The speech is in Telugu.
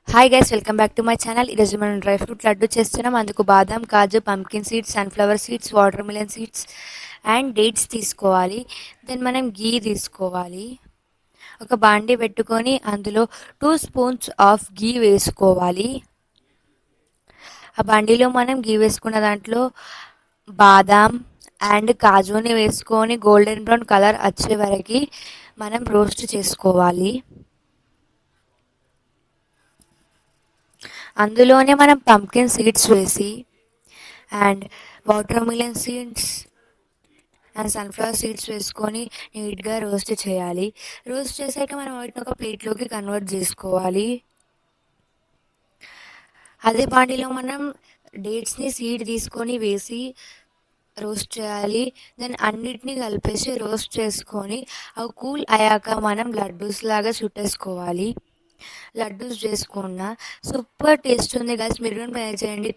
Hi guys, welcome back to my channel. ఈరోజు మనం డ్రై ఫ్రూట్ లడ్డు చేస్తున్నాం. అందుకు బాదాం, కాజు, pumpkin seeds, sunflower seeds, water melon seeds and dates తీసుకోవాలి. దెన్ మనం గీ తీసుకోవాలి. ఒక బాండి పెట్టుకొని అందులో 2 స్పూన్స్ ఆఫ్ గీ వేసుకోవాలి. ఆ బాండీలో మనం గీ వేసుకున్న దాంట్లో బాదాం అండ్ కాజుని వేసుకొని గోల్డెన్ బ్రౌన్ కలర్ వచ్చే వరకు మనం రోస్ట్ చేసుకోవాలి. అందులోనే మనం పంకిన్ సీడ్స్ వేసి and water melon seeds and sunflower seeds వేసుకొని నీట్గా రోస్ట్ చేయాలి. రోస్ట్ చేశాక మనం వాటిని ఒక ప్లేట్లోకి కన్వర్ట్ చేసుకోవాలి. అదే బాండీలో మనం డేట్స్ని సీడ్ తీసుకొని వేసి రోస్ట్ చేయాలి. దెన్ అన్నిటినీ కలిపేసి రోస్ట్ చేసుకొని అవి కూల్ అయ్యాక మనం లడ్డూస్ లాగా చుట్టేసుకోవాలి. లడ్డూస్ చేసుకున్న సూపర్ టేస్ట్ ఉంది గైస్, మీరు కూడా ట్రై చేయండి.